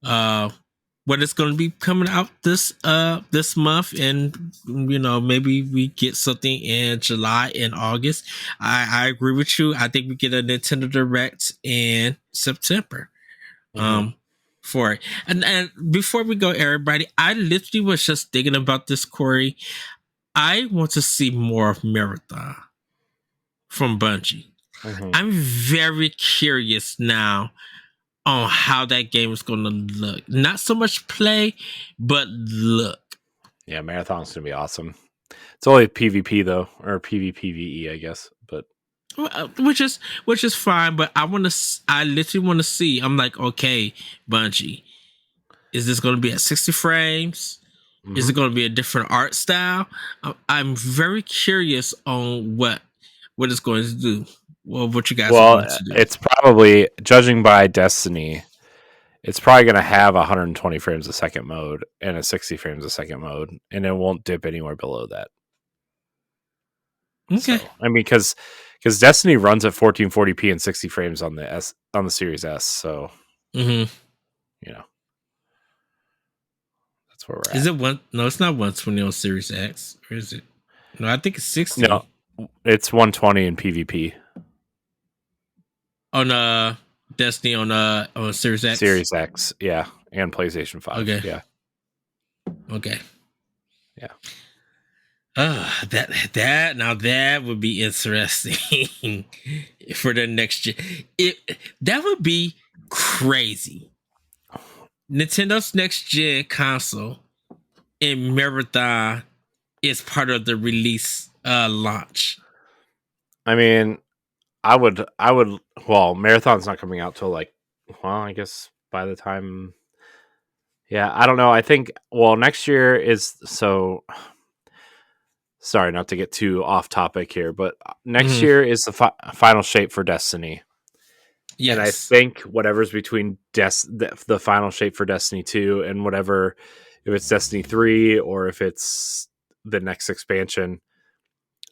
uh what is going to be coming out this month, and maybe we get something in July and August. I agree with you. I think we get a Nintendo Direct in September Mm-hmm. for it. And before we go, everybody, I literally was just thinking about this, Corey. I want to see more of Marathon from Bungie. Mm-hmm. I'm very curious now on how that game is going to look. Not so much play, but look. Yeah, Marathon's gonna be awesome. It's only PvP though, or PvPvE, I guess. But Which is fine, but I literally want to see. I'm like, okay, Bungie, is this going to be at 60 frames? Is mm-hmm. it going to be a different art style? I'm very curious on what it's going to do. Well, what you guys are Well, going to do. it's probably, judging by Destiny, it's probably going to have 120 frames a second mode and a 60 frames a second mode, and it won't dip anywhere below that. Okay. So I mean, because Destiny runs at 1440p and 60 frames on the Series S. So Mm-hmm. you know that's where we're Is at. it one? No, it's not 120 on Series X, or is it? No, I think it's 60 No, it's 120 in PvP. on Destiny on Series X. Series X, yeah, and PlayStation 5, Okay. yeah, Okay. yeah. That would be interesting for the next gen. That would be crazy. Nintendo's next gen console in Marathon is part of the release launch. I mean, I would. Well, Marathon's not coming out till I guess by the time. Yeah, I don't know. I think next year is so. Sorry, not to get too off topic here, but next Mhm. year is the final shape for Destiny, and I Yes. think whatever's between the final shape for Destiny 2 and whatever, if it's Destiny 3 or if it's the next expansion,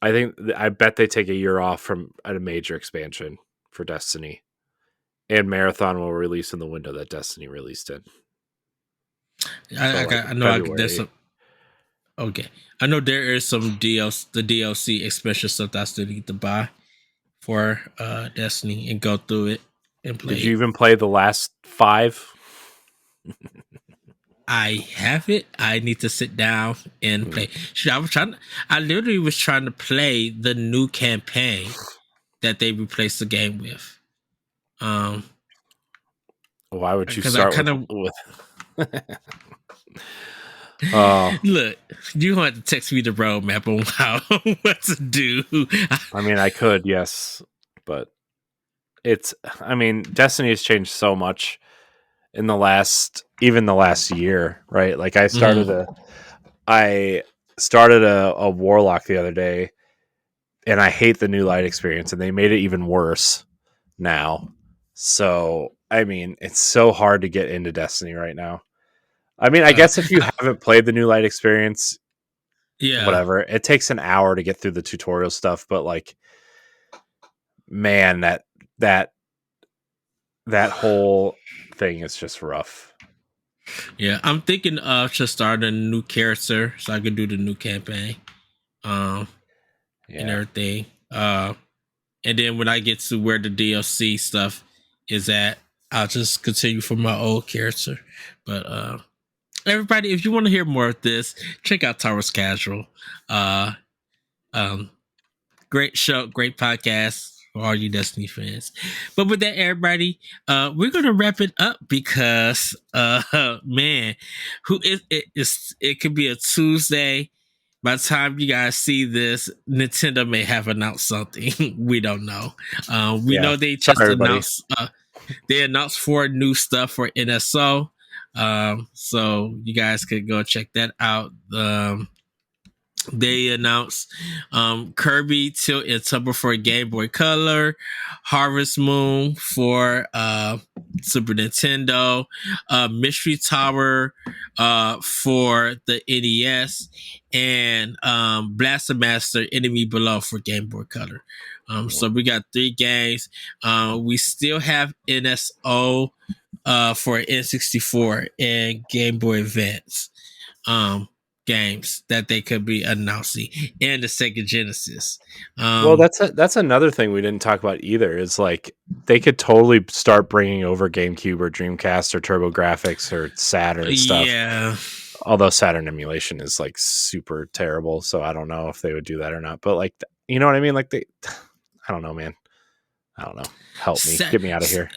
I bet they take a year off from a major expansion for Destiny, and Marathon will release in the window that Destiny released in. So I know there's February. some. Okay, I know there is some the DLC expansion stuff that I still need to buy for Destiny and go through it and Did play you it. even play the last 5? I have it. I need to sit down and Hmm. play. Shit, I was trying. I literally was trying to play the new campaign that they replaced the game with. Why would you Because I start kind of with Oh, look. You want to text me the roadmap on how what to do. I mean, I could, yes, but I mean, Destiny has changed so much in even the last year, right? Like Mhm. I started a warlock the other day, and I hate the new light experience, and they made it even worse now. So, I mean, it's so hard to get into Destiny right now. I mean, I guess if you haven't played the new light experience, Yeah. whatever, it takes an hour to get through the tutorial stuff, but like, man, that that whole thing is just rough. Yeah, I'm thinking of just starting a new character so I can do the new campaign, um, and Yeah. everything. And then when I get to where the DLC stuff is at, I'll just continue from my old character. But everybody, if you want to hear more of this, check out Towers Casual. Uh, um, Great show, great podcast for all you Destiny fans. But with that, everybody, we're gonna wrap it up because man, who is it could be a Tuesday. By the time you guys see this, Nintendo may have announced something. We don't know. We Yeah. know they Sorry, just everybody. announced they announced 4 new stuff for NSO. So you guys could go check that out. They announced Kirby Tilt and Tumble for Game Boy Color, Harvest Moon for Super Nintendo, Mystery Tower for the NES, and Blaster Master Enemy Below for Game Boy Color. So we got 3 games. We still have NSO for N64 and Game Boy Advance. Um, Games that they could be announcing and the Sega Genesis. Well, Um, that's another thing we didn't talk about either. Is like they could totally start bringing over GameCube or Dreamcast or TurboGrafx or Saturn stuff. yeah, Although Saturn emulation is like super terrible, so I don't know if they would do that or not. But like, you know what I mean? Like I don't know, man. I don't know. Help me, Sa- get me out of here.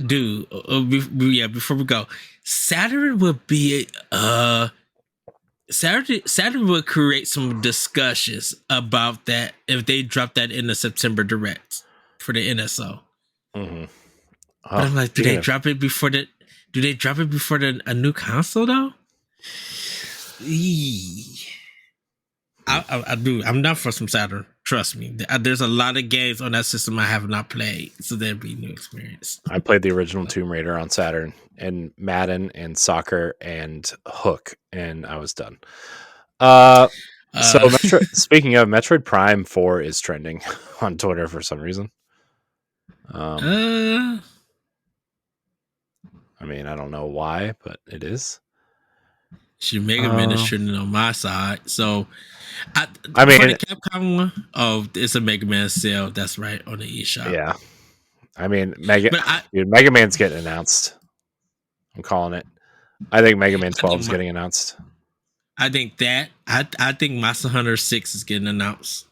dude. Yeah, before we go, Saturn would be Saturn would create some discussions about that if they drop that in the September Direct for the NSO. Mm-hmm. But Oh, I'm like, speaking of, do they drop it before a new console though? Eee. I do. I'm not for some Saturn. Trust me. There's a lot of games on that system I have not played, so there'd be new experience. I played the original Tomb Raider on Saturn and Madden and Soccer and Hook, and I was done. Uh, So, speaking of Metroid Prime 4 is trending on Twitter for some reason. I mean, I don't know why, but it is. Mega Man is trending on my side. So, I mean, for the Capcom one, it's a Mega Man sale. That's right, on the eShop. Yeah. I mean, Mega Man's getting announced. I'm calling it. I think Mega Man 12 is getting announced. I think that. I think Monster Hunter 6 is getting announced.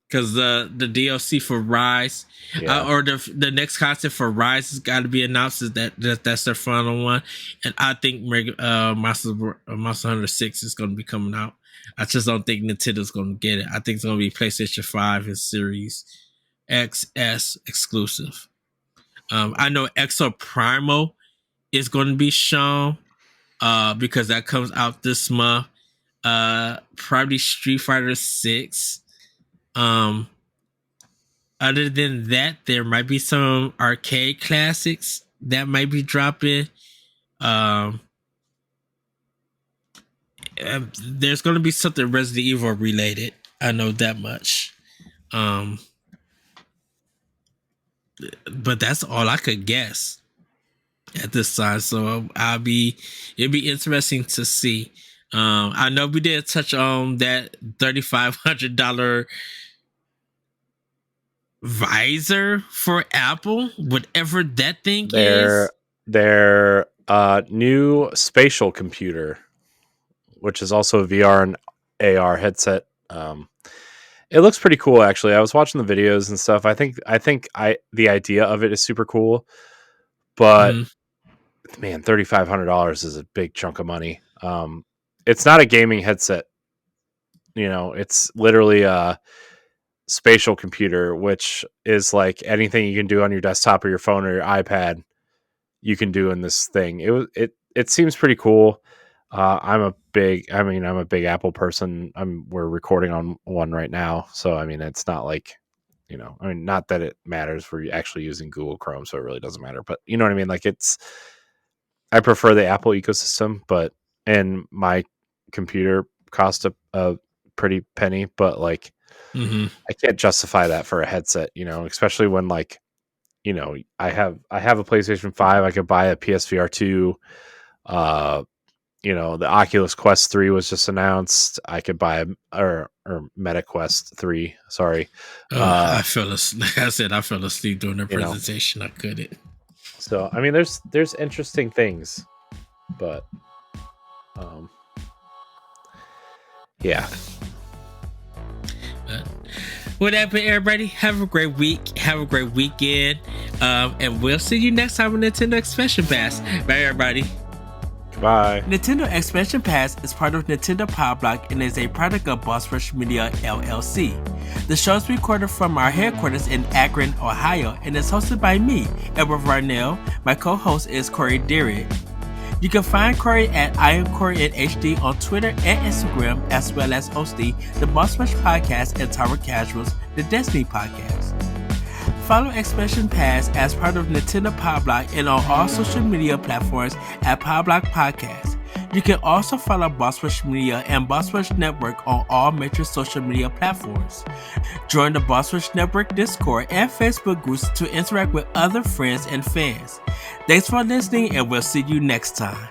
Because the DLC for Rise, or the next content for Rise has got to be announced. That's their final one, and I think Monster Hunter 6 is going to be coming out. I just don't think Nintendo's going to get it. I think it's going to be PlayStation 5 and Series XS exclusive. I know Exo Primal is going to be shown because that comes out this month. Probably Street Fighter 6. Other than that, there might be some arcade classics that might be dropping. There's going to be something Resident Evil related. I know that much. But that's all I could guess at this time. So it'd be interesting to see. I know we did touch on that $3,500 visor for Apple, whatever that thing is. Their new spatial computer, which is also a VR and AR headset. It looks pretty cool, actually. I was watching the videos and stuff. I think the idea of it is super cool, but man, $3,500 is a big chunk of money. It's not a gaming headset. It's literally a spatial computer, which is like anything you can do on your desktop or your phone or your iPad, you can do in this thing. It seems pretty cool. I'm a big Apple person. We're recording on one right now, so I mean, it's not like, not that it matters. We're actually using Google Chrome, so it really doesn't matter. But you know what I mean? Like, I prefer the Apple ecosystem, and my computer cost a pretty penny, but like, I can't justify that for a headset, especially when I have a PlayStation 5. I could buy a PSVR 2. The Oculus Quest 3 was just announced. I could buy or Meta Quest 3. Sorry. I fell asleep. Like I said, I fell asleep during the presentation. I couldn't. So, I mean, there's interesting things, but yeah. With that, everybody, have a great week. Have a great weekend. And we'll see you next time on Nintendo Expansion Pass. Bye, everybody. Bye. Nintendo Expansion Pass is part of Nintendo Power Block and is a product of Boss Rush Media LLC. The show is recorded from our headquarters in Akron, Ohio, and is hosted by me, Edward Varnell. My co-host is Corey Dirrig. You can find Corey at I Am Corey in HD on Twitter and Instagram, as well as hosting the Boss Rush Podcast and Tower Casuals, the Destiny Podcast. Follow Expansion Pass as part of Nintendo Power Block and on all social media platforms at Power Block Podcast. You can also follow Boss Rush Media and Boss Rush Network on all major social media platforms. Join the Boss Rush Network Discord and Facebook groups to interact with other friends and fans. Thanks for listening, and we'll see you next time.